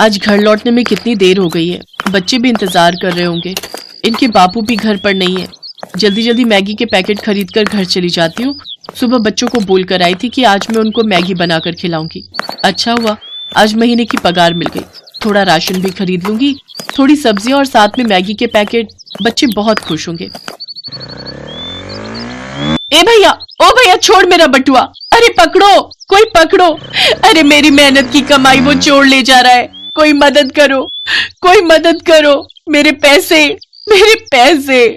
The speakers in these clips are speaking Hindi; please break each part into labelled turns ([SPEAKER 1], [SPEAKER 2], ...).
[SPEAKER 1] आज घर लौटने में कितनी देर हो गई है। बच्चे भी इंतजार कर रहे होंगे। इनके बापू भी घर पर नहीं है। जल्दी जल्दी मैगी के पैकेट खरीद कर घर चली जाती हूँ। सुबह बच्चों को बोल कर आई थी कि आज मैं उनको मैगी बनाकर खिलाऊंगी। अच्छा हुआ आज महीने की पगार मिल गई। थोड़ा राशन भी खरीद लूंगी, थोड़ी सब्जियां और साथ में मैगी के पैकेट। बच्चे बहुत खुश होंगे। ए भैया, ओ भैया, छोड़ मेरा बटुआ। अरे पकड़ो, कोई पकड़ो। अरे मेरी मेहनत की कमाई वो चोर ले जा रहा है। कोई मदद करो, कोई मदद करो। मेरे पैसे, मेरे पैसे।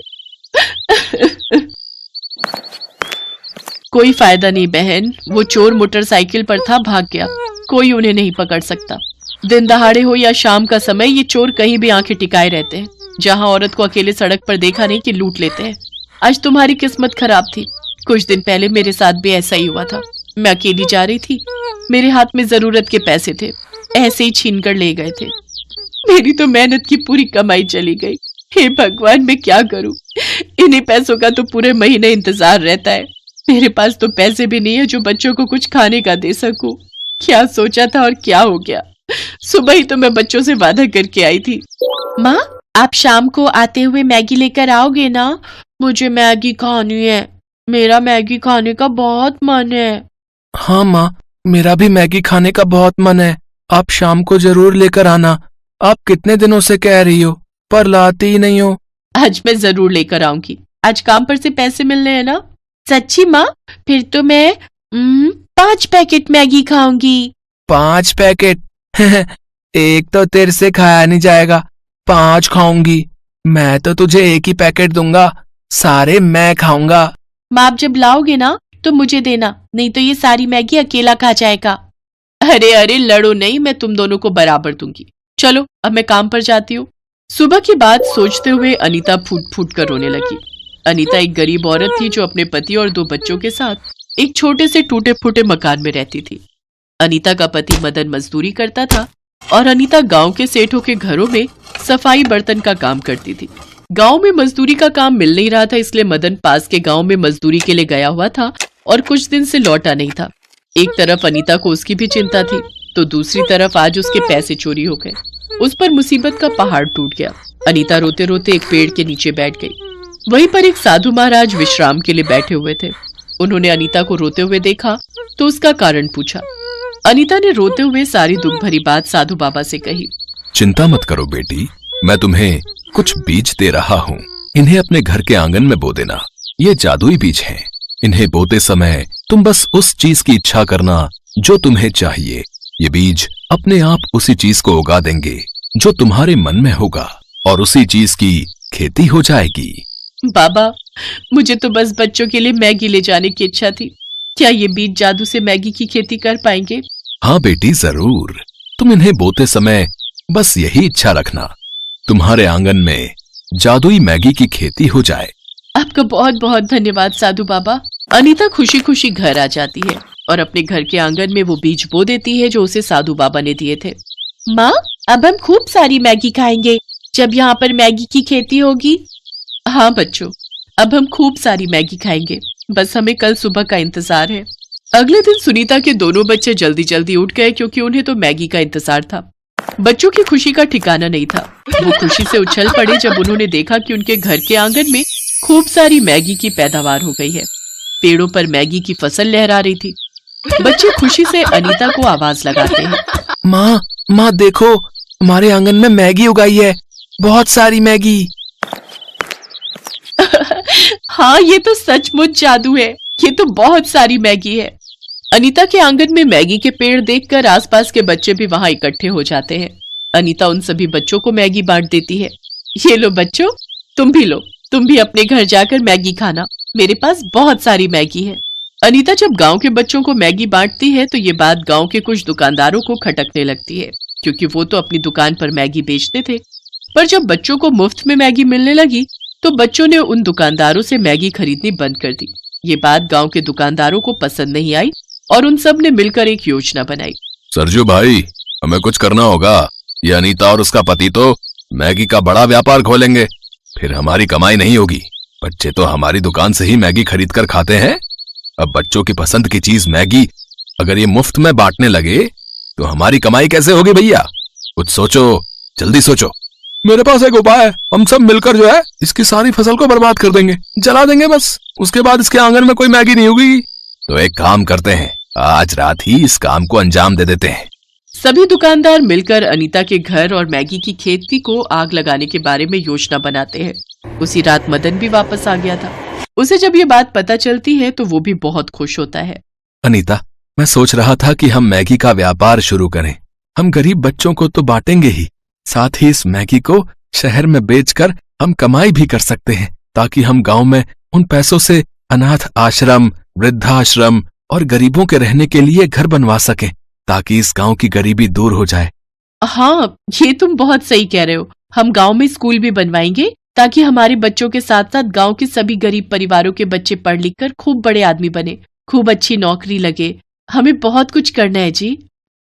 [SPEAKER 1] कोई फायदा नहीं बहन, वो चोर मोटरसाइकिल पर था, भाग गया। कोई उन्हें नहीं पकड़ सकता। दिन दहाड़े हो या शाम का समय, ये चोर कहीं भी आंखें टिकाए रहते हैं। जहां औरत को अकेले सड़क पर देखा नहीं कि लूट लेते हैं। आज तुम्हारी किस्मत खराब थी। कुछ दिन पहले मेरे साथ भी ऐसा ही हुआ था। मैं अकेली जा रही थी, मेरे हाथ में जरूरत के पैसे थे, ऐसे ही छीन कर ले गए थे। मेरी तो मेहनत की पूरी कमाई चली गई। हे भगवान, मैं क्या करूं? इन्हीं पैसों का तो पूरे महीने इंतजार रहता है। मेरे पास तो पैसे भी नहीं है जो बच्चों को कुछ खाने का दे सकूं। क्या सोचा था और क्या हो गया। सुबह ही तो मैं बच्चों से वादा करके आई थी। माँ, आप शाम को आते हुए मैगी लेकर आओगे ना? मुझे मैगी खानी है। मेरा मैगी खाने का बहुत मन है।
[SPEAKER 2] हाँ माँ, मेरा भी मैगी खाने का बहुत मन है। आप शाम को जरूर लेकर आना। आप कितने दिनों से कह रही हो पर लाती ही नहीं हो।
[SPEAKER 1] आज मैं जरूर लेकर आऊंगी। आज काम पर से पैसे मिलने हैं ना? सच्ची माँ? फिर तो मैं 5 पैकेट मैगी खाऊंगी।
[SPEAKER 2] 5 पैकेट? एक तो तेरे से खाया नहीं जाएगा, 5 खाऊंगी। मैं तो तुझे एक ही पैकेट दूंगा, सारे मैं खाऊंगा।
[SPEAKER 1] माँ, आप जब लाओगे ना तो मुझे देना, नहीं तो ये सारी मैगी अकेला खा जाएगा। अरे अरे, लड़ो नहीं, मैं तुम दोनों को बराबर दूंगी। चलो अब मैं काम पर जाती हूँ। सुबह की बात सोचते हुए अनीता फूट फूट कर रोने लगी। अनीता एक गरीब औरत थी जो अपने पति और 2 बच्चों के साथ एक छोटे से टूटे फूटे मकान में रहती थी। अनीता का पति मदन मजदूरी करता था और अनीता गांव के सेठों के घरों में सफाई बर्तन का काम करती थी। गांव में मजदूरी का काम मिल नहीं रहा था, इसलिए मदन पास के गांव में मजदूरी के लिए गया हुआ था और कुछ दिन से लौटा नहीं था। एक तरफ अनीता को उसकी भी चिंता थी, तो दूसरी तरफ आज उसके पैसे चोरी हो गए। उस पर मुसीबत का पहाड़ टूट गया। अनीता रोते रोते एक पेड़ के नीचे बैठ गई। वहीं पर एक साधु महाराज विश्राम के लिए बैठे हुए थे। उन्होंने अनीता को रोते हुए देखा तो उसका कारण पूछा। अनीता ने रोते हुए सारी दुख भरी बात साधु बाबा से कही।
[SPEAKER 3] चिंता मत करो बेटी, मैं तुम्हें कुछ बीज दे रहा हूँ। इन्हें अपने घर के आंगन में बो देना। ये जादुई बीज हैं। इन्हें बोते समय तुम बस उस चीज की इच्छा करना जो तुम्हें चाहिए। ये बीज अपने आप उसी चीज को उगा देंगे जो तुम्हारे मन में होगा और उसी चीज की खेती हो जाएगी।
[SPEAKER 1] बाबा, मुझे तो बस बच्चों के लिए मैगी ले जाने की इच्छा थी। क्या ये बीज जादू से मैगी की खेती कर पाएंगे?
[SPEAKER 3] हाँ बेटी, जरूर। तुम इन्हें बोते समय बस यही इच्छा रखना, तुम्हारे आंगन में जादुई मैगी की खेती हो जाए।
[SPEAKER 1] आपका बहुत बहुत धन्यवाद साधु बाबा। अनीता खुशी खुशी घर आ जाती है और अपने घर के आंगन में वो बीज बो देती है जो उसे साधु बाबा ने दिए थे। माँ, अब हम खूब सारी मैगी खाएंगे जब यहाँ पर मैगी की खेती होगी। हाँ बच्चों, अब हम खूब सारी मैगी खाएंगे, बस हमें कल सुबह का इंतजार है। अगले दिन सुनीता के दोनों बच्चे जल्दी जल्दी उठ गए क्योंकि उन्हें तो मैगी का इंतजार था। बच्चों की खुशी का ठिकाना नहीं था। वो खुशी से उछल पड़े जब उन्होंने देखा कि उनके घर के आंगन में खूब सारी मैगी की पैदावार हो गई है। पेड़ों पर मैगी की फसल लहरा रही थी। बच्चे खुशी से अनीता को आवाज लगाते हैं।
[SPEAKER 2] माँ, माँ देखो, हमारे आंगन में मैगी उगाई है, बहुत सारी मैगी।
[SPEAKER 1] हाँ, ये तो सचमुच जादू है। ये तो बहुत सारी मैगी है। अनीता के आंगन में मैगी के पेड़ देखकर आसपास के बच्चे भी वहां इकट्ठे हो जाते हैं। अनीता उन सभी बच्चों को मैगी बांट देती है। ये लो बच्चों, तुम भी लो, तुम भी अपने घर जाकर मैगी खाना। मेरे पास बहुत सारी मैगी है। अनीता जब गांव के बच्चों को मैगी बांटती है तो ये बात गांव के कुछ दुकानदारों को खटकने लगती है, क्योंकि वो तो अपनी दुकान पर मैगी बेचते थे। पर जब बच्चों को मुफ्त में मैगी मिलने लगी तो बच्चों ने उन दुकानदारों से मैगी खरीदनी बंद कर दी। ये बात गांव के दुकानदारों को पसंद नहीं आई और उन सब ने मिलकर एक योजना बनाई।
[SPEAKER 3] सरजू भाई, हमें कुछ करना होगा। ये अनीता और उसका पति तो मैगी का बड़ा व्यापार खोलेंगे, फिर हमारी कमाई नहीं होगी। बच्चे तो हमारी दुकान से ही मैगी खरीद कर खाते हैं। अब बच्चों की पसंद की चीज मैगी अगर ये मुफ्त में बांटने लगे तो हमारी कमाई कैसे होगी भैया? कुछ सोचो, जल्दी सोचो।
[SPEAKER 2] मेरे पास एक उपाय है। हम सब मिलकर जो है इसकी सारी फसल को बर्बाद कर देंगे, जला देंगे बस। उसके बाद इसके आंगन में कोई मैगी नहीं होगी।
[SPEAKER 3] तो एक काम करते हैं, आज रात ही इस काम को अंजाम दे देते हैं।
[SPEAKER 1] सभी दुकानदार मिलकर अनीता के घर और मैगी की खेती को आग लगाने के बारे में योजना बनाते हैं। उसी रात मदन भी वापस आ गया था। उसे जब ये बात पता चलती है तो वो भी बहुत खुश होता है।
[SPEAKER 3] अनीता, मैं सोच रहा था कि हम मैगी का व्यापार शुरू करें। हम गरीब बच्चों को तो बांटेंगे ही, साथ ही इस मैगी को शहर में बेचकर हम कमाई भी कर सकते हैं, ताकि हम गांव में उन पैसों से अनाथ आश्रम, वृद्धाश्रम और गरीबों के रहने के लिए घर बनवा सकें, ताकि इस गांव की गरीबी दूर हो जाए।
[SPEAKER 1] हाँ, ये तुम बहुत सही कह रहे हो। हम गांव में स्कूल भी बनवाएंगे, ताकि हमारे बच्चों के साथ साथ गांव के सभी गरीब परिवारों के बच्चे पढ़ लिख कर खूब बड़े आदमी बने, खूब अच्छी नौकरी लगे। हमें बहुत कुछ करना है जी।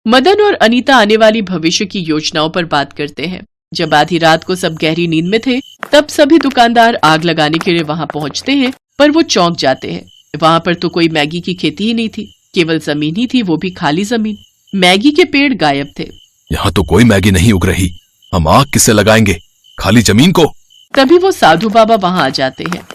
[SPEAKER 1] मदन और अनीता आने वाली भविष्य की योजनाओं पर बात करते हैं। जब आधी रात को सब गहरी नींद में थे, तब सभी दुकानदार आग लगाने के लिए वहां पहुंचते हैं, पर वो चौंक जाते हैं। वहां पर तो कोई मैगी की खेती ही नहीं थी, केवल जमीन ही थी, वो भी खाली जमीन। मैगी के पेड़ गायब थे।
[SPEAKER 3] यहाँ तो कोई मैगी नहीं उग रही, हम आग किससे लगाएंगे खाली जमीन को?
[SPEAKER 1] तभी वो साधु बाबा वहां आ जाते हैं।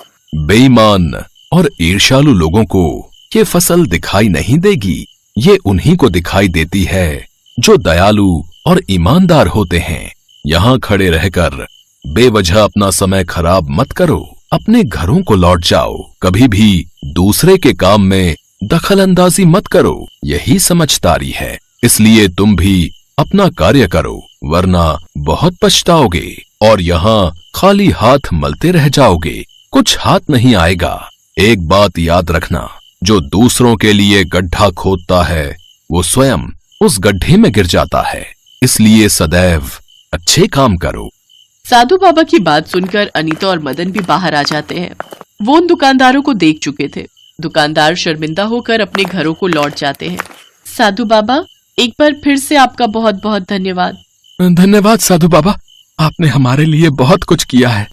[SPEAKER 3] बेईमान और ईर्ष्यालु लोगों को ये फसल दिखाई नहीं देगी, ये उन्हीं को दिखाई देती है जो दयालु और ईमानदार होते हैं। यहाँ खड़े रहकर बेवजह अपना समय खराब मत करो, अपने घरों को लौट जाओ। कभी भी दूसरे के काम में दखल अंदाजी मत करो, यही समझदारी है। इसलिए तुम भी अपना कार्य करो, वरना बहुत पछताओगे और यहाँ खाली हाथ मलते रह जाओगे, कुछ हाथ नहीं आएगा। एक बात याद रखना, जो दूसरों के लिए गड्ढा खोदता है वो स्वयं उस गड्ढे में गिर जाता है। इसलिए सदैव अच्छे काम करो।
[SPEAKER 1] साधु बाबा की बात सुनकर अनीता और मदन भी बाहर आ जाते हैं। वो उन दुकानदारों को देख चुके थे। दुकानदार शर्मिंदा होकर अपने घरों को लौट जाते हैं। साधु बाबा, एक बार फिर से आपका बहुत बहुत धन्यवाद।
[SPEAKER 2] धन्यवाद साधु बाबा, आपने हमारे लिए बहुत कुछ किया है।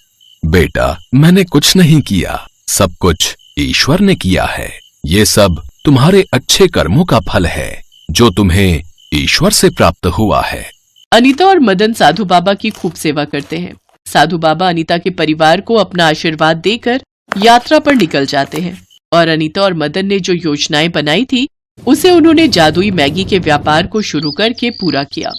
[SPEAKER 3] बेटा, मैंने कुछ नहीं किया, सब कुछ ईश्वर ने किया है। ये सब तुम्हारे अच्छे कर्मों का फल है, जो तुम्हें ईश्वर से प्राप्त हुआ है।
[SPEAKER 1] अनीता और मदन साधु बाबा की खूब सेवा करते हैं। साधु बाबा अनीता के परिवार को अपना आशीर्वाद देकर यात्रा पर निकल जाते हैं और अनीता और मदन ने जो योजनाएं बनाई थी, उसे उन्होंने जादुई मैगी के व्यापार को शुरू करके पूरा किया।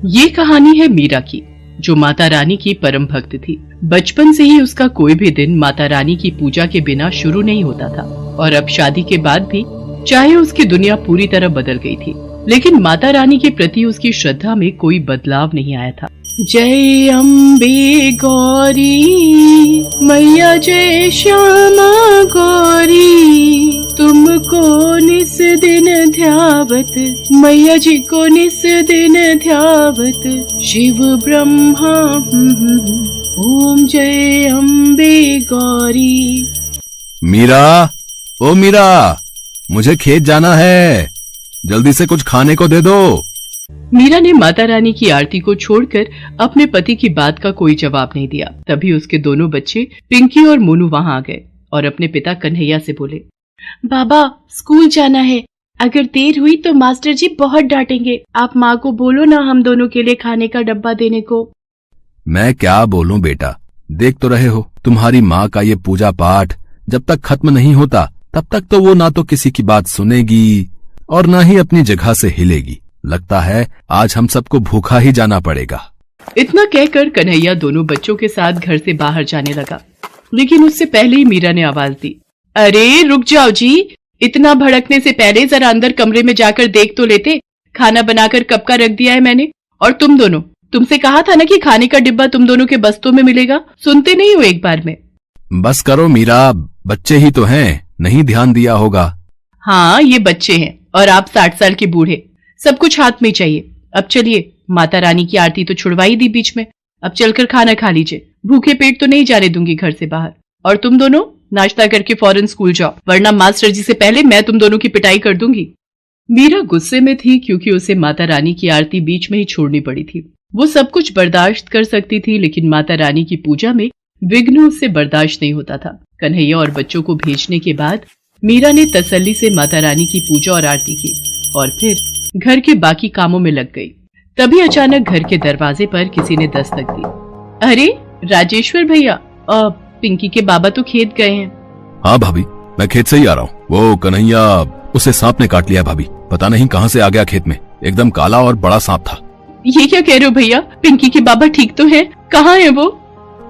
[SPEAKER 1] ये कहानी है मीरा की, जो माता रानी की परम भक्त थी। बचपन से ही उसका कोई भी दिन माता रानी की पूजा के बिना शुरू नहीं होता था, और अब शादी के बाद भी चाहे उसकी दुनिया पूरी तरह बदल गई थी, लेकिन माता रानी के प्रति उसकी श्रद्धा में कोई बदलाव नहीं आया था। जय अम्बे गौरी मैया, जय श्यामा गौरी, तुमको निस दिन ध्यावत, मैया जी को निस दिन ध्यावत, शिव ब्रह्मा ओम जय अम्बे गौरी।
[SPEAKER 3] मीरा, ओ मीरा, मुझे खेत जाना है, जल्दी से कुछ खाने को दे दो।
[SPEAKER 1] मीरा ने माता रानी की आरती को छोड़कर अपने पति की बात का कोई जवाब नहीं दिया। तभी उसके दोनों बच्चे पिंकी और मोनू वहां आ गए और अपने पिता कन्हैया से बोले, बाबा, स्कूल जाना है, अगर देर हुई तो मास्टर जी बहुत डांटेंगे। आप माँ को बोलो ना हम दोनों के लिए खाने का डब्बा देने को।
[SPEAKER 3] मैं क्या बोलूं बेटा, देख तो रहे हो तुम्हारी माँ का ये पूजा पाठ जब तक खत्म नहीं होता तब तक तो वो ना तो किसी की बात सुनेगी और ना ही अपनी जगह से हिलेगी। लगता है आज हम सबको भूखा ही जाना पड़ेगा।
[SPEAKER 1] इतना कहकर कन्हैया दोनों बच्चों के साथ घर से बाहर जाने लगा, लेकिन उससे पहले ही मीरा ने आवाज दी, अरे रुक जाओ जी, इतना भड़कने से पहले जरा अंदर कमरे में जाकर देख तो लेते, खाना बनाकर कब का रख दिया है मैंने। और तुम दोनों, तुमसे कहा था ना कि खाने का डिब्बा तुम दोनों के बस्तों में मिलेगा, सुनते नहीं हो एक बार में।
[SPEAKER 3] बस करो मीरा, बच्चे ही तो हैं, नहीं ध्यान दिया होगा।
[SPEAKER 1] हाँ, ये बच्चे हैं और आप 60 साल के बूढ़े, सब कुछ हाथ में चाहिए। अब चलिए, माता रानी की आरती तो छुड़वाई दी बीच में, अब चलकर खाना खा लीजिए, भूखे पेट तो नहीं जाने दूंगी घर से बाहर। और तुम दोनों नाश्ता करके फौरन स्कूल जाओ, वरना मास्टर जी से पहले मैं तुम दोनों की पिटाई कर दूंगी। मीरा गुस्से में थी क्योंकि उसे माता रानी की आरती बीच में ही छोड़नी पड़ी थी। वो सब कुछ बर्दाश्त कर सकती थी, लेकिन माता रानी की पूजा में विघ्न उससे बर्दाश्त नहीं होता था। कन्हैया और बच्चों को भेजने के बाद मीरा ने तसल्ली से माता रानी की पूजा और आरती की और फिर घर के बाकी कामों में लग गई। तभी अचानक घर के दरवाजे पर किसी ने दस्तक दी। अरे राजेश्वर भैया, पिंकी के बाबा तो खेत गए हैं।
[SPEAKER 3] हाँ भाभी, मैं खेत से ही आ रहा हूँ। वो कन्हैया, उसे सांप ने काट लिया भाभी। पता नहीं कहाँ से आ गया खेत में, एकदम काला और बड़ा सांप था।
[SPEAKER 1] ये क्या कह रहे हो भैया? पिंकी के बाबा ठीक तो है? कहाँ है वो?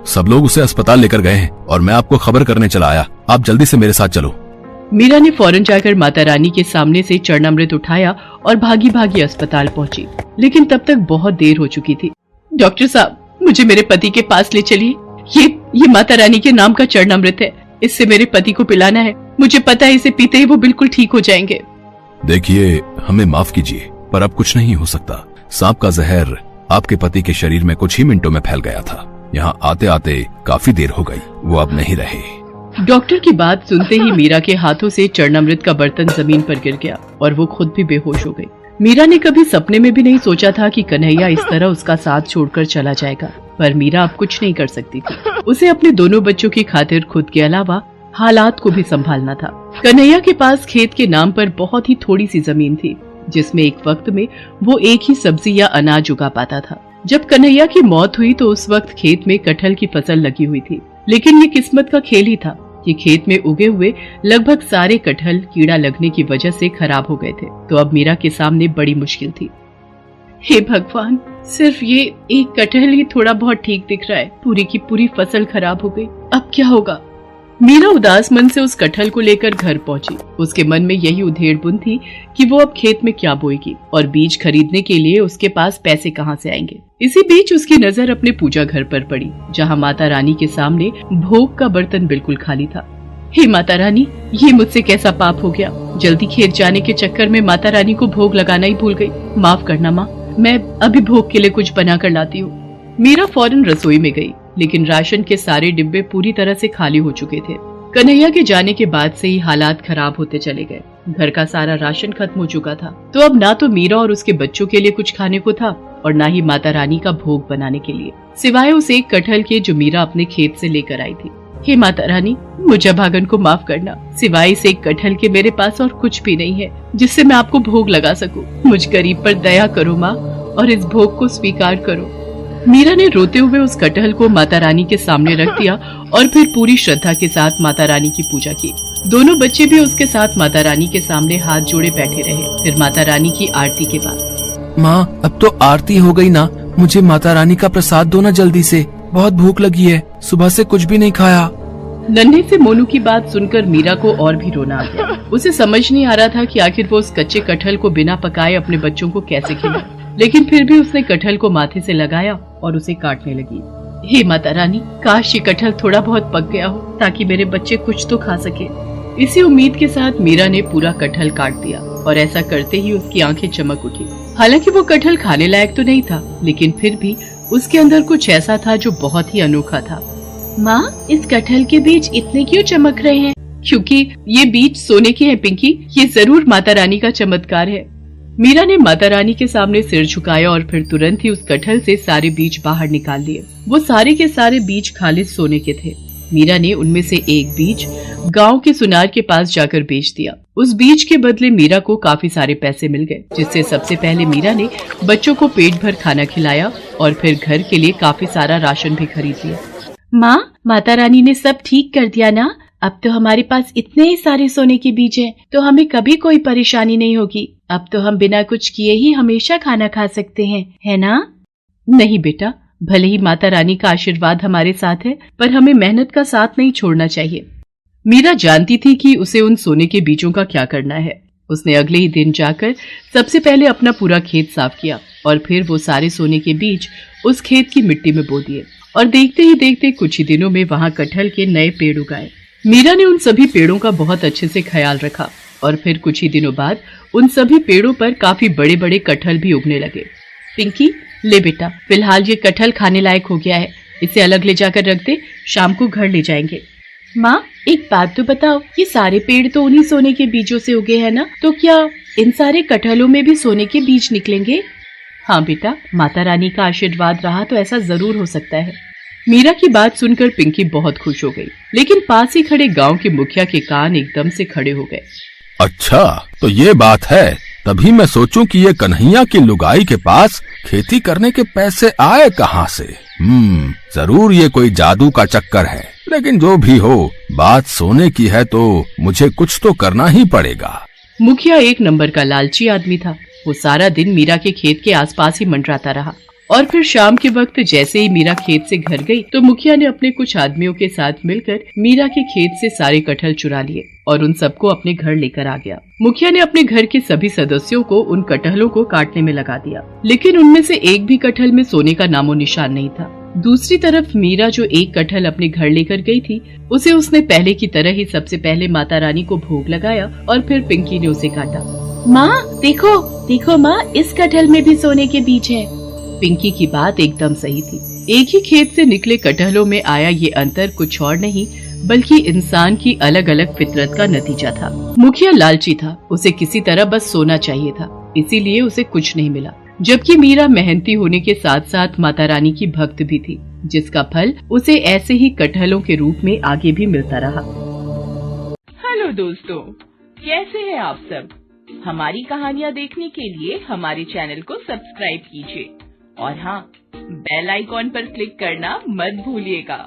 [SPEAKER 3] सब लोग उसे अस्पताल लेकर गए हैं और मैं आपको खबर करने चला आया। आप जल्दी से मेरे साथ चलो।
[SPEAKER 1] मीरा ने फौरन जाकर माता रानी के सामने से चरणामृत उठाया और भागी भागी अस्पताल पहुंची, लेकिन तब तक बहुत देर हो चुकी थी। डॉक्टर साहब, मुझे मेरे पति के पास ले चलिए। ये माता रानी के नाम का चरणामृत है, इससे मेरे पति को पिलाना है। मुझे पता है इसे पीते ही वो बिल्कुल ठीक हो जाएंगे।
[SPEAKER 3] देखिए, हमें माफ कीजिए, पर अब कुछ नहीं हो सकता। सांप का जहर आपके पति के शरीर में कुछ ही मिनटों में फैल गया था। यहाँ आते आते काफी देर हो गई, वो अब नहीं रहे।
[SPEAKER 1] डॉक्टर की बात सुनते ही मीरा के हाथों से चरणामृत का बर्तन जमीन पर गिर गया और वो खुद भी बेहोश हो गई। मीरा ने कभी सपने में भी नहीं सोचा था कि कन्हैया इस तरह उसका साथ छोड़कर चला जाएगा, पर मीरा अब कुछ नहीं कर सकती थी। उसे अपने दोनों बच्चों की खातिर खुद के अलावा हालात को भी संभालना था। कन्हैया के पास खेत के नाम पर बहुत ही थोड़ी सी जमीन थी, जिसमें एक वक्त में वो एक ही सब्जी या अनाज उगा पाता था। जब कन्हैया की मौत हुई तो उस वक्त खेत में कटहल की फसल लगी हुई थी, लेकिन ये किस्मत का खेल ही था कि खेत में उगे हुए लगभग सारे कटहल कीड़ा लगने की वजह से खराब हो गए थे। तो अब मीरा के सामने बड़ी मुश्किल थी। हे भगवान, सिर्फ ये एक कटहल ही थोड़ा बहुत ठीक दिख रहा है, पूरी की पूरी फसल खराब हो गई। अब क्या होगा? मीरा उदास मन से उस कटहल को लेकर घर पहुंची। उसके मन में यही उधेड़-बुन थी कि वो अब खेत में क्या बोएगी और बीज खरीदने के लिए उसके पास पैसे कहाँ से आएंगे। इसी बीच उसकी नजर अपने पूजा घर पर पड़ी, जहाँ माता रानी के सामने भोग का बर्तन बिल्कुल खाली था। हे माता रानी, ये मुझसे कैसा पाप हो गया? जल्दी खेत जाने के चक्कर में माता रानी को भोग लगाना ही भूल गई। माफ करना माँ, मैं अभी भोग के लिए कुछ बना कर लाती हूँ। मीरा फौरन रसोई में गई, लेकिन राशन के सारे डिब्बे पूरी तरह से खाली हो चुके थे। कन्हैया के जाने के बाद से ही हालात खराब होते चले गए। घर का सारा राशन खत्म हो चुका था, तो अब ना तो मीरा और उसके बच्चों के लिए कुछ खाने को था और ना ही माता रानी का भोग बनाने के लिए, सिवाय उस एक कटहल के जो मीरा अपने खेत से लेकर आई थी। हे माता रानी, मुझे भागन को माफ करना। सिवाय इस एक कटहल के मेरे पास और कुछ भी नहीं है जिससे मैं आपको भोग लगा सकूं। मुझ गरीब पर दया करो माँ और इस भोग को स्वीकार करो। मीरा ने रोते हुए उस कटहल को माता रानी के सामने रख दिया और फिर पूरी श्रद्धा के साथ माता रानी की पूजा की। दोनों बच्चे भी उसके साथ माता रानी के सामने हाथ जोड़े बैठे रहे। फिर माता रानी की आरती के बाद,
[SPEAKER 2] माँ अब तो आरती हो गई ना, मुझे माता रानी का प्रसाद दो ना जल्दी से, बहुत भूख लगी है, सुबह से कुछ भी नहीं खाया।
[SPEAKER 1] नन्हे से मोनू की बात सुनकर मीरा को और भी रोना आ गया। उसे समझ नहीं आ रहा था कि आखिर वो उस कच्चे कटहल को बिना पकाए अपने बच्चों को कैसे खिलाए, लेकिन फिर भी उसने कटहल को माथे से लगाया और उसे काटने लगी। हे माता रानी, काश ये कटहल थोड़ा बहुत पक गया हो ताकि मेरे बच्चे कुछ तो खा सके। इसी उम्मीद के साथ मीरा ने पूरा कटहल काट दिया और ऐसा करते ही उसकी आंखें चमक उठी। हालांकि वो कटहल खाने लायक तो नहीं था, लेकिन फिर भी उसके अंदर कुछ ऐसा था जो बहुत ही अनोखा था। माँ, इस कटहल के बीज इतने क्यों चमक रहे हैं? क्योंकि ये बीज सोने के हैं पिंकी, ये जरूर माता रानी का चमत्कार है। मीरा ने माता रानी के सामने सिर झुकाया और फिर तुरंत ही उस कटहल से सारे बीज बाहर निकाल लिए। वो सारे के सारे बीज खालिस सोने के थे। मीरा ने उनमें से एक बीज गांव के सुनार के पास जाकर बेच दिया। उस बीज के बदले मीरा को काफी सारे पैसे मिल गए, जिससे सबसे पहले मीरा ने बच्चों को पेट भर खाना खिलाया और फिर घर के लिए काफी सारा राशन भी खरीद लिया। माँ, माता रानी ने सब ठीक कर दिया ना? अब तो हमारे पास इतने सारे सोने के बीज हैं, तो हमें कभी कोई परेशानी नहीं होगी। अब तो हम बिना कुछ किए ही हमेशा खाना खा सकते हैं, है ना? नहीं बेटा, भले ही माता रानी का आशीर्वाद हमारे साथ है, पर हमें मेहनत का साथ नहीं छोड़ना चाहिए। मीरा जानती थी कि उसे उन सोने के बीजों का क्या करना है। उसने अगले ही दिन जाकर सबसे पहले अपना पूरा खेत साफ किया और फिर वो सारे सोने के बीज उस खेत की मिट्टी में बो दिए और देखते ही देखते कुछ ही दिनों में वहाँ कटहल के नए पेड़ उगाए। मीरा ने उन सभी पेड़ों का बहुत अच्छे से ख्याल रखा और फिर कुछ ही दिनों बाद उन सभी पेड़ों पर काफी बड़े बड़े कटहल भी उगने लगे। पिंकी, ले बेटा, फिलहाल ये कटहल खाने लायक हो गया है, इसे अलग ले जाकर रख दे, शाम को घर ले जाएंगे। माँ, एक बात तो बताओ, ये सारे पेड़ तो उन्हीं सोने के बीजों से उगे हैं ना, तो क्या इन सारे कटहलों में भी सोने के बीज निकलेंगे? हाँ बेटा, माता रानी का आशीर्वाद रहा तो ऐसा जरूर हो सकता है। मीरा की बात सुनकर पिंकी बहुत खुश हो गई, लेकिन पास ही खड़े गांव के मुखिया के कान एकदम से खड़े हो गए।
[SPEAKER 3] अच्छा, तो ये बात है। तभी मैं सोचूं कि ये कन्हैया की लुगाई के पास खेती करने के पैसे आए कहाँ से। जरूर ये कोई जादू का चक्कर है। लेकिन जो भी हो, बात सोने की है तो मुझे कुछ तो करना ही पड़ेगा।
[SPEAKER 1] मुखिया एक नंबर का लालची आदमी था। वो सारा दिन मीरा के खेत के आसपास ही मंडराता रहा और फिर शाम के वक्त जैसे ही मीरा खेत से घर गई तो मुखिया ने अपने कुछ आदमियों के साथ मिलकर मीरा के खेत से सारे कटहल चुरा लिए और उन सबको अपने घर लेकर आ गया। मुखिया ने अपने घर के सभी सदस्यों को उन कटहलों को काटने में लगा दिया, लेकिन उनमें से एक भी कटहल में सोने का नामो निशान नहीं था। दूसरी तरफ मीरा जो एक कटहल अपने घर लेकर गई थी, उसे उसने पहले की तरह ही सबसे पहले माता रानी को भोग लगाया और फिर पिंकी ने उसे काटा। माँ देखो देखो माँ, इस कटहल में भी सोने के बीज है। पिंकी की बात एकदम सही थी। एक ही खेत से निकले कटहलों में आया ये अंतर कुछ और नहीं बल्कि इंसान की अलग अलग फितरत का नतीजा था। मुखिया लालची था, उसे किसी तरह बस सोना चाहिए था, इसीलिए उसे कुछ नहीं मिला। जबकि मीरा मेहनती होने के साथ साथ माता रानी की भक्त भी थी, जिसका फल उसे ऐसे ही कटहलों के रूप में आगे भी मिलता रहा।
[SPEAKER 4] हेलो दोस्तों, कैसे हैं आप सब? हमारी कहानियाँ देखने के लिए हमारे चैनल को सब्सक्राइब कीजिए और हाँ, बेल आइकॉन पर क्लिक करना मत भूलिएगा।